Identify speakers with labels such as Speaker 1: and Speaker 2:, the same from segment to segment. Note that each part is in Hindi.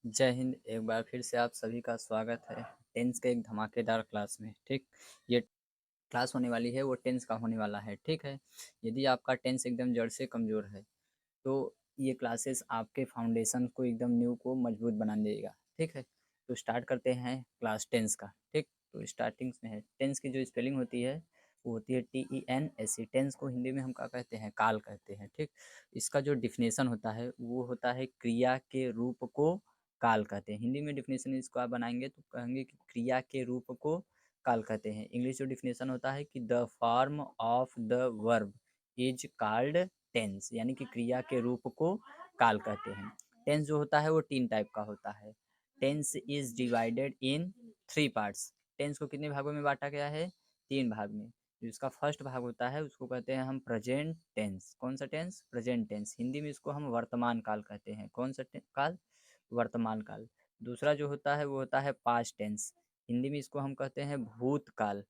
Speaker 1: जय हिंद। एक बार फिर से आप सभी का स्वागत है टेंस के एक धमाकेदार क्लास में। ठीक, ये क्लास होने वाली है वो टेंस का होने वाला है। ठीक है, यदि आपका टेंस एकदम जड़ से कमज़ोर है तो ये क्लासेस आपके फाउंडेशन को एकदम न्यू को मजबूत बना देगा। ठीक है, तो स्टार्ट करते हैं क्लास टेंस का। ठीक, तो स्टार्टिंग में है टेंस की जो स्पेलिंग होती है वो होती है TENS। टेंस को हिंदी में हम क्या कहते हैं? काल कहते हैं। ठीक, इसका जो डिफिनेशन होता है वो होता है क्रिया के रूप को काल कहते हैं। हिंदी में डिफिनेशन इसको आप बनाएंगे तो कहेंगे कि क्रिया के रूप को काल कहते हैं। इंग्लिश जो डिफिनेशन होता है कि the form of the verb is called tense, यानी कि क्रिया के रूप को काल कहते हैं। टेंस जो होता है वो तीन टाइप का होता है। Tense is divided in three parts. Tense को कितने भागों में बांटा गया है? तीन भाग में। जो इसका फर्स्ट भाग होता है उसको कहते हैं हम प्रेजेंट टेंस। कौन सा टेंस? Present tense. हिंदी में इसको हम वर्तमान काल कहते हैं। कौन सा काल? वर्तमान काल। दूसरा जो होता है वो होता है पास्ट टेंस। हिंदी में इसको हम कहते हैं भूतकाल।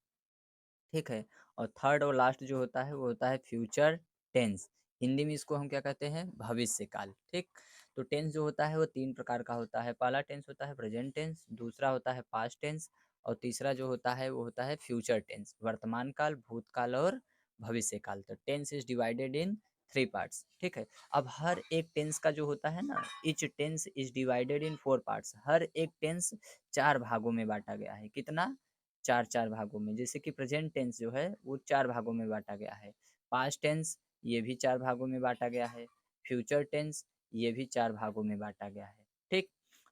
Speaker 1: ठीक है, और थर्ड और लास्ट जो होता है वो होता है फ्यूचर टेंस। हिंदी में इसको हम क्या कहते हैं? भविष्य काल। ठीक, तो टेंस जो होता है वो तीन प्रकार का होता है। पहला टेंस होता है प्रेजेंट टेंस, दूसरा होता है पास्ट टेंस, और तीसरा जो होता है वो होता है फ्यूचर टेंस, वर्तमान काल, भूतकाल और भविष्य काल। तो tense is divided in three parts. ठीक है, अब हर एक टेंस का जो होता है ना, each tense is divided in four parts. हर एक टेंस चार भागों में बांटा गया है। कितना? चार चार भागों में। जैसे कि प्रेजेंट टेंस जो है वो चार भागों में बांटा गया है। पास्ट टेंस ये भी चार भागों में बांटा गया है। फ्यूचर टेंस ये भी चार भागों में बांटा गया है। ठीक,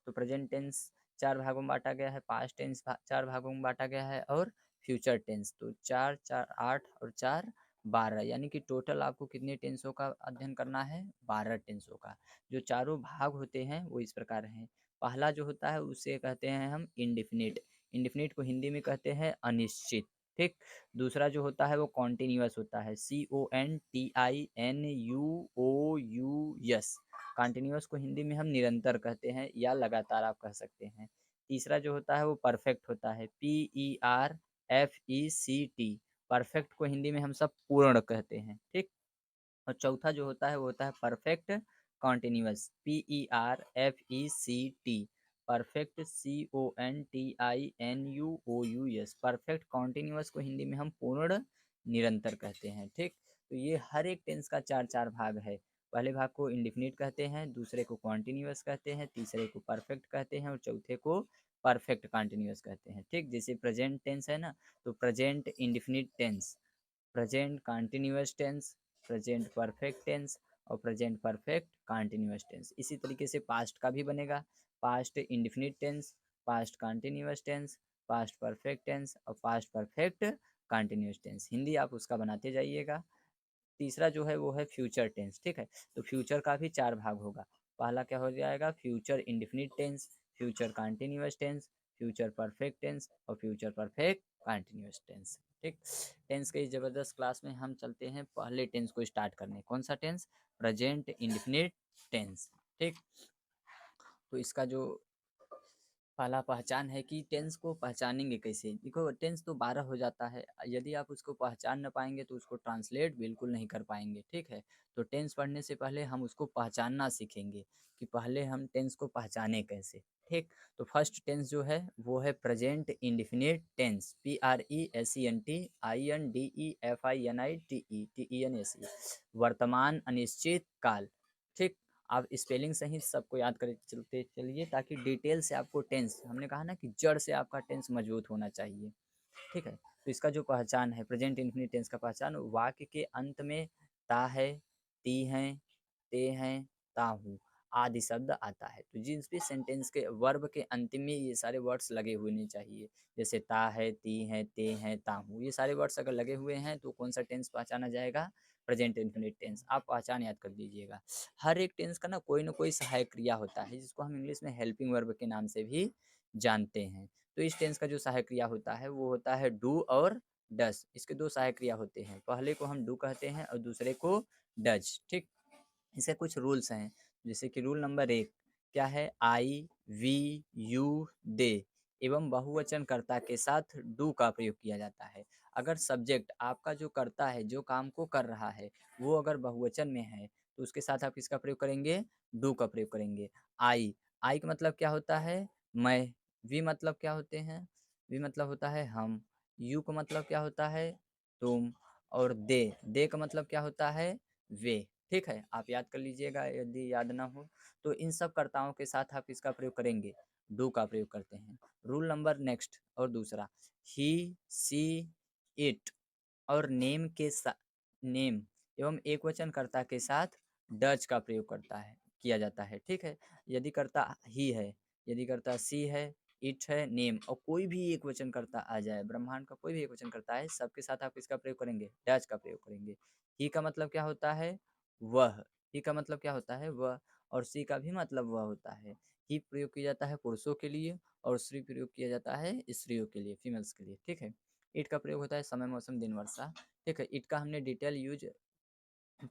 Speaker 1: तो प्रेजेंट टेंस चार भागों में बांटा गया है, पास्ट टेंस चार भागों में बांटा गया है, और फ्यूचर टेंस तो चार चार आठ और चार 12, यानी कि टोटल आपको कितने टेंसों का अध्ययन करना है? 12 टेंसों का। जो चारों भाग होते हैं वो इस प्रकार हैं। पहला जो होता है उसे कहते हैं हम इंडिफिनिट। इंडिफिनिट को हिंदी में कहते हैं अनिश्चित। ठीक, दूसरा जो होता है वो कॉन्टिन्यूअस होता है, CONTINUOUS। कॉन्टिन्यूअस को हिंदी में हम निरंतर कहते हैं या लगातार आप कह सकते हैं। तीसरा जो होता है वो परफेक्ट होता है, PERFECT। परफेक्ट को हिंदी में हम सब पूर्ण कहते हैं। ठीक, और चौथा जो होता है वो होता है perfect continuous, PERFECT। Perfect CONTINUOUS। Perfect continuous को हिंदी में हम पूर्ण निरंतर कहते हैं। ठीक, तो ये हर एक टेंस का चार चार भाग है। पहले भाग को इंडिफिनिट कहते हैं, दूसरे को कॉन्टिन्यूअस कहते हैं, तीसरे को परफेक्ट कहते हैं, और चौथे को परफेक्ट कॉन्टिन्यूअस कहते हैं। ठीक, जैसे प्रेजेंट टेंस है ना, तो present indefinite tense, present continuous tense, present perfect tense, और प्रेजेंट परफेक्ट कॉन्टिन्यूअस टेंस। इसी तरीके से पास्ट का भी बनेगा, past indefinite tense, past continuous tense, past perfect tense, और past perfect continuous tense. Hindi आप उसका बनाते जाइएगा। तीसरा जो है वो है फ्यूचर टेंस। ठीक है, तो फ्यूचर का भी चार भाग होगा। पहला क्या हो जाएगा? Future indefinite tense, future continuous tense, future perfect tense, और फ्यूचर परफेक्ट कॉन्टिन्यूअस टेंस। ठीक, टेंस के इस जबरदस्त क्लास में हम चलते हैं पहले टेंस को स्टार्ट करने। कौन सा टेंस? Present indefinite tense. ठीक, तो इसका जो पहला पहचान है कि टेंस को पहचानेंगे कैसे। देखो टेंस तो 12 हो जाता है, यदि आप उसको पहचान न पाएंगे तो उसको ट्रांसलेट बिल्कुल नहीं कर पाएंगे। ठीक है, तो टेंस पढ़ने से पहले हम उसको पहचानना सीखेंगे कि पहले हम टेंस को पहचाने कैसे। ठीक, तो फर्स्ट टेंस जो है वो है present indefinite tense, PRESENT INDEFINITE वर्तमान अनिश्चित काल। ठीक, आप स्पेलिंग सहित सबको याद कर चलते चलिए ताकि डिटेल से आपको टेंस, हमने कहा ना कि जड़ से आपका टेंस मजबूत होना चाहिए। ठीक है, तो इसका जो पहचान है प्रेजेंट इंफिनिट टेंस का पहचान, वाक्य के अंत में ता है, ती हैं, ते हैं, ताहू आदि शब्द आता है। तो जिस भी सेंटेंस के वर्ब के अंतिम में ये सारे वर्ड्स लगे होने चाहिए, जैसे ता है, ती है, ते हैं, ताहू, ये सारे वर्ड्स अगर लगे हुए हैं तो कौन सा टेंस पहचाना जाएगा? Present infinite tense. आप पहचान याद कर लीजिएगा। हर एक टेंस का ना कोई सहायक क्रिया होता है जिसको हम इंग्लिश में हेल्पिंग वर्ब के नाम से भी जानते हैं। तो इस टेंस का जो सहायक क्रिया होता है वो होता है डू और डस। इसके दो सहायक क्रिया होते हैं, पहले को हम डू कहते हैं और दूसरे को डज। ठीक, इसके कुछ रूल्स हैं, जैसे कि रूल नंबर 1 क्या है? आई, वी, यू, दे एवं बहुवचन कर्ता के साथ डू का प्रयोग किया जाता है। अगर सब्जेक्ट आपका जो करता है, जो काम को कर रहा है, वो अगर बहुवचन में है तो उसके साथ आप किसका प्रयोग करेंगे? डू का प्रयोग करेंगे। आई, आई का मतलब क्या होता है? मैं। वी मतलब क्या होते हैं? वी मतलब होता है हम। यू का मतलब क्या होता है? तुम। और दे का मतलब क्या होता है? वे। ठीक है, आप याद कर लीजिएगा यदि याद ना हो तो। इन सब कर्ताओं के साथ आप इसका प्रयोग करेंगे, डू का प्रयोग करते हैं। रूल नंबर नेक्स्ट और दूसरा, ही, सी, इट और नेम के साथ, नेम एवं एक वचन कर्ता के साथ डज का प्रयोग करता है, किया जाता है। ठीक है, यदि कर्ता ही है, यदि कर्ता सी है, इट है, नेम और कोई भी एक वचन कर्ता आ जाए, ब्रह्मांड का कोई भी एक वचन करता है, सबके साथ आप इसका प्रयोग करेंगे, डज का प्रयोग करेंगे। ही का मतलब क्या होता है? वह। ही का मतलब क्या होता है? वह। और सी का भी मतलब वह होता है। ही प्रयोग किया जाता है पुरुषों के लिए और श्री प्रयोग किया जाता है स्त्रियों के लिए, फीमेल्स के लिए। ठीक है, इट का प्रयोग होता है समय, मौसम, दिन, वर्षा। ठीक है, इट का हमने डिटेल यूज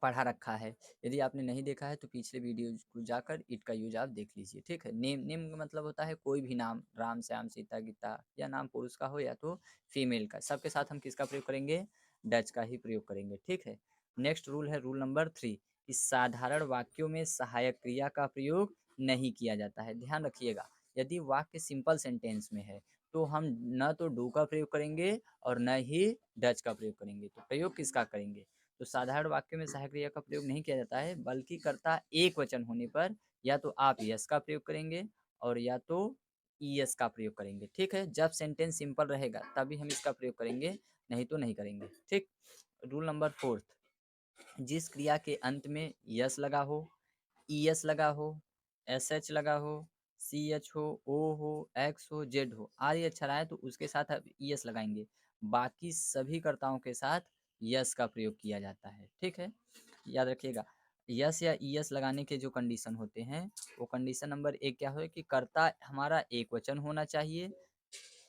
Speaker 1: पढ़ा रखा है। यदि आपने नहीं देखा है तो पिछले वीडियो को जाकर इट का यूज आप देख लीजिए। ठीक है, नेम, नेम का मतलब होता है कोई भी नाम, राम, श्याम, सीता, गीता, या नाम पुरुष का हो या तो फीमेल का, सबके साथ हम किसका प्रयोग करेंगे? डच का ही प्रयोग करेंगे। ठीक है, नेक्स्ट रूल है रूल नंबर 3, कि साधारण वाक्यों में सहायक क्रिया का प्रयोग नहीं किया जाता है। ध्यान रखिएगा, यदि वाक्य सिंपल सेंटेंस में है तो हम न तो डू का प्रयोग करेंगे और न ही डच का प्रयोग करेंगे। तो प्रयोग किसका करेंगे? तो साधारण वाक्य में सहायक क्रिया का प्रयोग नहीं किया जाता है, बल्कि कर्ता एक वचन होने पर या तो आप यस का प्रयोग करेंगे और या तो ईएस का प्रयोग करेंगे। ठीक है, जब सेंटेंस सिंपल रहेगा तभी हम इसका प्रयोग करेंगे, नहीं तो नहीं करेंगे। ठीक, रूल नंबर 4, जिस क्रिया के अंत में यस लगा हो, ईएस लगा हो, एसएच लगा हो, सीएच हो, ओ हो, एक्स हो, जेड हो, आर अक्षर आए तो उसके साथ आप ईएस लगाएंगे। बाकी सभी कर्ताओं के साथ यस का प्रयोग किया जाता है। ठीक है, याद रखिएगा, यस या ईएस लगाने के जो कंडीशन होते हैं, वो कंडीशन नंबर 1 क्या हो कि कर्ता हमारा एक वचन होना चाहिए,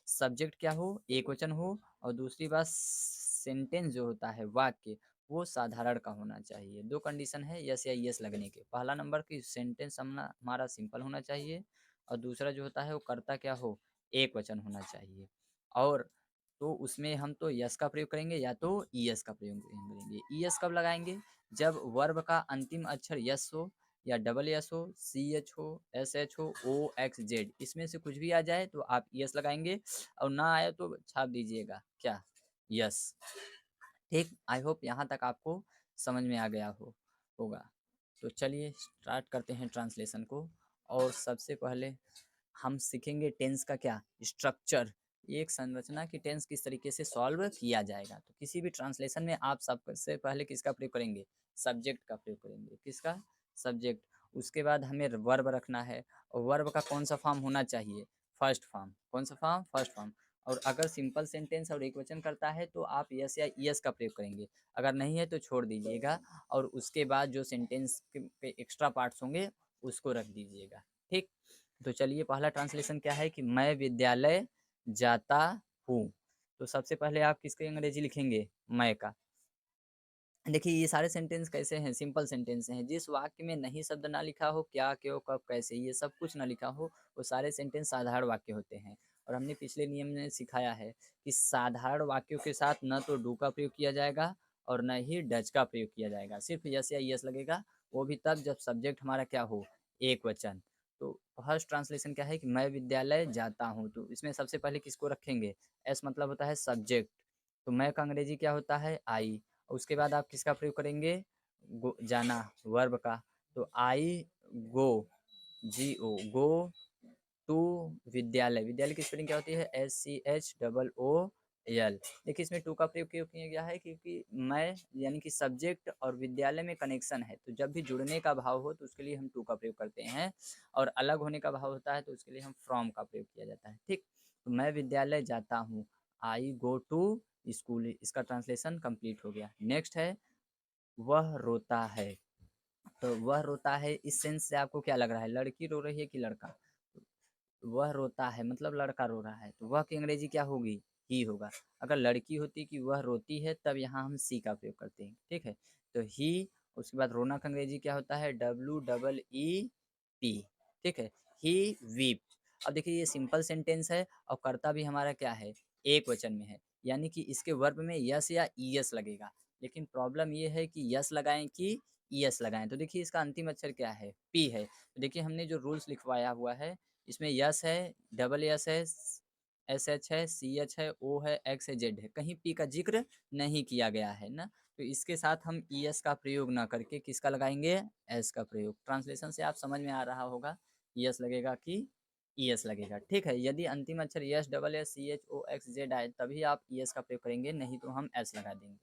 Speaker 1: सब्जेक्ट क्या हो? एक वचन हो, और दूसरी बात सेंटेंस जो होता है, वाक्य, वो साधारण का होना चाहिए। दो कंडीशन है यस या यस लगने के। पहला नंबर की सेंटेंस हमारा सिंपल होना चाहिए, और दूसरा जो होता है वो कर्ता क्या हो? एक वचन होना चाहिए। और तो उसमें हम तो यस का प्रयोग करेंगे या तो ईएस का प्रयोग करेंगे। ईएस कब लगाएंगे? जब वर्ब का अंतिम अक्षर यस हो या डबल एस हो, सी एच हो, एस एच हो, ओ एक्स जेड, इसमें से कुछ भी आ जाए तो आप यस लगाएंगे, और ना आए तो छाप दीजिएगा क्या? यस। ठीक, आई होप यहाँ तक आपको समझ में आ गया होगा। तो चलिए स्टार्ट करते हैं ट्रांसलेशन को। और सबसे पहले हम सीखेंगे टेंस का क्या स्ट्रक्चर, एक संरचना की टेंस किस तरीके से सॉल्व किया जाएगा। तो किसी भी ट्रांसलेशन में आप सबसे पहले किसका प्रयोग करेंगे? सब्जेक्ट का प्रयोग करेंगे। किसका? सब्जेक्ट। उसके बाद हमें वर्ब रखना है, और वर्ब का कौन सा फॉर्म होना चाहिए? First form. कौन सा फॉर्म? First form. और अगर सिंपल सेंटेंस और एक वचन करता है तो आप यस या ईएस का प्रयोग करेंगे, अगर नहीं है तो छोड़ दीजिएगा, और उसके बाद जो सेंटेंस के एक्स्ट्रा पार्ट्स होंगे उसको रख दीजिएगा। ठीक, तो चलिए पहला ट्रांसलेशन क्या है कि मैं विद्यालय जाता हूँ। तो सबसे पहले आप किसके अंग्रेजी लिखेंगे? मैं का। देखिए ये सारे सेंटेंस कैसे हैं? सिंपल सेंटेंस हैं। जिस वाक्य में नहीं शब्द ना लिखा हो, क्या, क्यों, कब, कैसे, ये सब कुछ ना लिखा हो, वो सारे सेंटेंस साधारण वाक्य होते हैं। और हमने पिछले नियम में सिखाया है कि साधारण वाक्यों के साथ न तो डू का प्रयोग किया जाएगा और न ही डज का प्रयोग किया जाएगा, सिर्फ यस या यस लगेगा, वो भी तब जब सब्जेक्ट हमारा क्या हो? एक वचन। तो फर्स्ट ट्रांसलेशन क्या है कि मैं विद्यालय जाता हूँ, तो इसमें सबसे पहले किसको रखेंगे? एस मतलब होता है सब्जेक्ट, तो मैं का अंग्रेजी क्या होता है? आई। उसके बाद आप किसका प्रयोग करेंगे? गो, जाना, वर्ब का। तो आई गो, जी ओ, गो टू विद्यालय। विद्यालय की स्पेलिंग क्या होती है? SCH, देखिए इसमें टू का प्रयोग क्यों किया गया है? क्योंकि मैं यानी कि सब्जेक्ट और विद्यालय में कनेक्शन है, तो जब भी जुड़ने का भाव हो तो उसके लिए हम टू का प्रयोग करते हैं, और अलग होने का भाव होता है तो उसके लिए हम फ्रॉम का प्रयोग किया जाता है। ठीक, तो मैं विद्यालय जाता हूँ, आई गो टू स्कूल, इसका ट्रांसलेशन कंप्लीट हो गया। नेक्स्ट है वह रोता है। तो वह रोता है, इस सेंस से आपको क्या लग रहा है? लड़की रो रही है कि लड़का? वह रोता है मतलब लड़का रो रहा है, तो वह की अंग्रेजी क्या होगी? ही होगा। अगर लड़की होती कि वह रोती है, तब यहाँ हम सी का प्रयोग करते हैं। ठीक है, तो ही। उसके बाद रोना का अंग्रेजी क्या होता है? WEEP। ठीक है, ही वीप। अब देखिए ये सिंपल सेंटेंस है, और कर्ता भी हमारा क्या है? एक वचन में है, यानी कि इसके वर्ब में यस या ईएस लगेगा। लेकिन प्रॉब्लम ये है कि यस लगाएं कि ईएस लगाएं। तो देखिए इसका अंतिम अक्षर क्या है, पी है। तो देखिए हमने जो रूल्स लिखवाया हुआ है इसमें यस है, डबल यस है, एस एच है, सी एच है, ओ है, एक्स है, जेड है, कहीं पी का जिक्र नहीं किया गया है ना। तो इसके साथ हम ई एस का प्रयोग ना करके किसका लगाएंगे, एस का प्रयोग। ट्रांसलेशन से आप समझ में आ रहा होगा ई एस लगेगा कि ई एस लगेगा, ठीक है। यदि अंतिम अक्षर S double S C H O X Z आए तभी आप ई एस का प्रयोग करेंगे, नहीं तो हम एस लगा देंगे,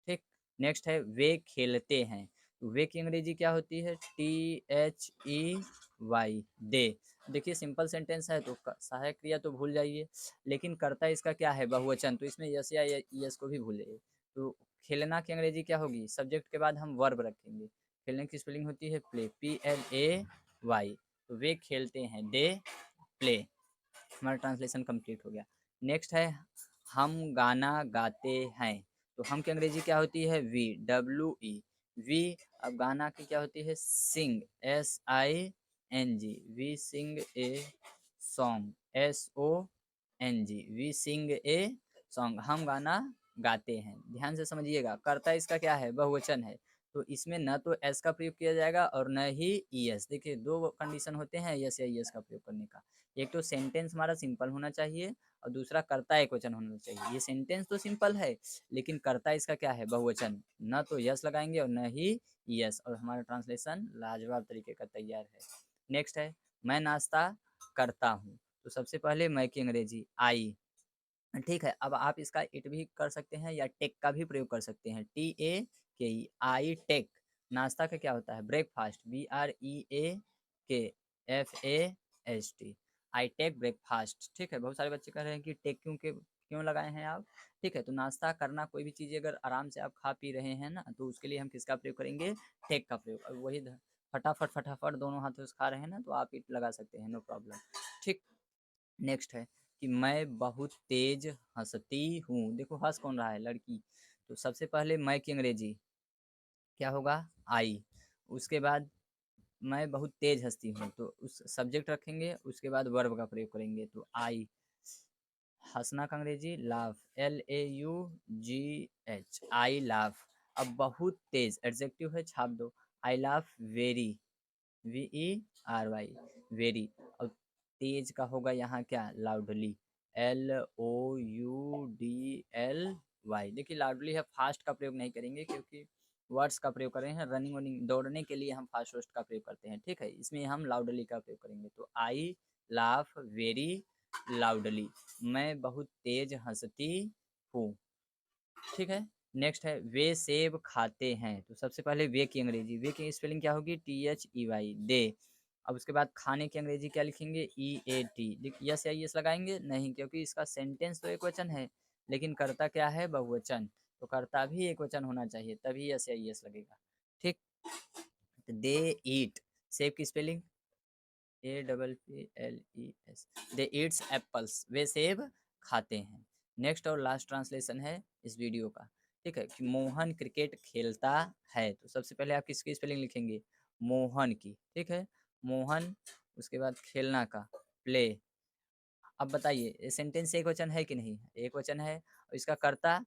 Speaker 1: ठीक। नेक्स्ट है वे खेलते हैं। वे की अंग्रेजी क्या होती है, टी एच ई वाई, दे। देखिए सिंपल सेंटेंस है तो सहायक क्रिया तो भूल जाइए, लेकिन कर्ता इसका क्या है, बहुवचन, तो इसमें यस या यस को भी भूलिए। तो खेलना की अंग्रेजी क्या होगी, सब्जेक्ट के बाद हम वर्ब रखेंगे। खेलने की स्पेलिंग होती है play, P L A Y. तो वे खेलते हैं, दे प्ले। हमारा ट्रांसलेशन कंप्लीट हो गया। नेक्स्ट है हम गाना गाते हैं। तो हम की अंग्रेजी क्या होती है, वी, डब्ल्यू ई, वी। अब गाना की क्या होती है, sing, S I N G, we sing a song, S O N G, we sing a song. हम गाना गाते हैं, ध्यान से समझिएगा। कर्ता इसका क्या है, बहुवचन है, तो इसमें न तो एस का प्रयोग किया जाएगा और न ही ई एस। देखिए दो कंडीशन होते हैं यस या ई एस का प्रयोग करने का, एक तो सेंटेंस हमारा सिंपल होना चाहिए और दूसरा कर्ता एक वचन होना चाहिए। ये सेंटेंस तो सिंपल है लेकिन कर्ता इसका क्या है, बहुवचन, न तो यस लगाएंगे और न ही यस, और हमारा ट्रांसलेशन लाजवाब तरीके का तैयार है। नेक्स्ट है मैं नाश्ता करता हूँ। तो सबसे पहले मैं की अंग्रेजी आई, ठीक है। अब आप इसका इट भी कर सकते हैं या टेक का भी प्रयोग कर सकते हैं, टी ए के ई, आई टेक। नाश्ता का क्या होता है, breakfast, B R E A K F A S T, I take breakfast, ठीक है। बहुत सारे बच्चे कह रहे हैं कि टेक क्यों लगाए हैं आप, ठीक है। तो नाश्ता करना, कोई भी चीज़ अगर आराम से आप खा पी रहे हैं ना, तो उसके लिए हम किसका प्रयोग करेंगे, टेक का प्रयोग। अब वही फटाफट फटाफट दोनों हाथों से खा रहे हैं ना, तो आप इट लगा सकते हैं, नो प्रॉब्लम, ठीक। नेक्स्ट है कि मैं बहुत तेज हंसती हूँ। देखो हंस कौन रहा है, लड़की। तो सबसे पहले मैं की अंग्रेजी क्या होगा, आई। उसके बाद मैं बहुत तेज हंसती हूँ, तो उस सब्जेक्ट रखेंगे, उसके बाद वर्ब का प्रयोग करेंगे, तो आई। हंसना का अंग्रेजी laugh, L A U G H, I laugh. अब बहुत तेज एडजेक्टिव है, छाप दो, I laugh very, V E R Y, very. और तेज का होगा यहाँ क्या, loudly, L O U D L Y. देखिए लाउडली है, फास्ट का प्रयोग नहीं करेंगे क्योंकि वर्ड्स का प्रयोग कर रहे हैं, रनिंग वनिंग दौड़ने के लिए हम फास्ट वर्ड का प्रयोग करते हैं, ठीक है। इसमें हम लाउडली का प्रयोग करेंगे, तो आई लाफ वेरी लाउडली, मैं बहुत तेज हंसती हूँ, ठीक है। नेक्स्ट है वे सेब खाते हैं। तो सबसे पहले वे की अंग्रेजी, वे की स्पेलिंग क्या होगी, टी एच ई वाई, दे। अब उसके बाद खाने की अंग्रेजी क्या लिखेंगे, ई ए टी। यस या यस लगाएंगे नहीं, क्योंकि इसका सेंटेंस तो एक वचन है लेकिन कर्ता क्या है, बहुवचन, तो कर्ता भी एक वचन होना चाहिए तभी यस या यस लगेगा, ठीक। दे ईट, सेब की spelling A double P L E S, they eats apples, वे सेब खाते हैं। नेक्स्ट और लास्ट ट्रांसलेशन है इस वीडियो का, ठीक है, कि मोहन क्रिकेट खेलता है। तो सबसे पहले आप किसकी स्पेलिंग लिखेंगे, मोहन की, ठीक है, मोहन। उसके बाद खेलना का प्ले। अब बताइए ये सेंटेंस एक वचन है कि नहीं, एक वचन है, और इसका कर्ता,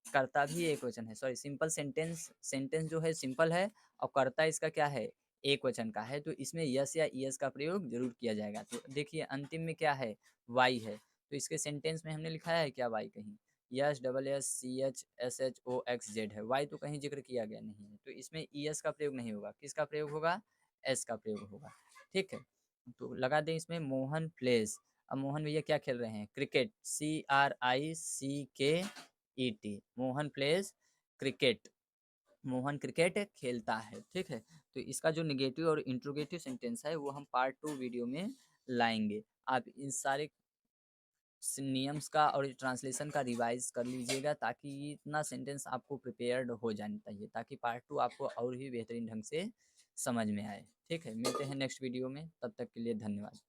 Speaker 1: कर्ता भी एक वचन है, सॉरी सिंपल सेंटेंस, सेंटेंस जो है सिंपल है और कर्ता इसका क्या है, एक वचन का है, तो इसमें यस या ईएस का प्रयोग जरूर किया जाएगा। तो देखिए अंतिम में क्या है, वाई है, तो इसके सेंटेंस में हमने लिखा है क्या, वाई कहीं, S double S C H S H O X Z है, वाई तो कहीं जिक्र किया गया नहीं है, तो इसमें ईएस का प्रयोग नहीं होगा, किसका प्रयोग होगा, एस का प्रयोग होगा, ठीक है। तो लगा दें इसमें मोहन प्लेस। अब मोहन भैया क्या खेल रहे हैं, क्रिकेट, सी आर आई सी के E T, Mohan pledge cricket, Mohan cricket खेलता है, ठीक है। तो इसका जो निगेटिव और इंट्रोगेटिव सेंटेंस है वो हम पार्ट 2 वीडियो में लाएंगे। आप इन सारे नियम्स का और ट्रांसलेशन का रिवाइज कर लीजिएगा ताकि इतना सेंटेंस आपको प्रिपेयर्ड हो जाना चाहिए, ताकि पार्ट 2 आपको और भी बेहतरीन ढंग से समझ में आए, ठीक है। मिलते हैं नेक्स्ट वीडियो में, तब तक के लिए धन्यवाद।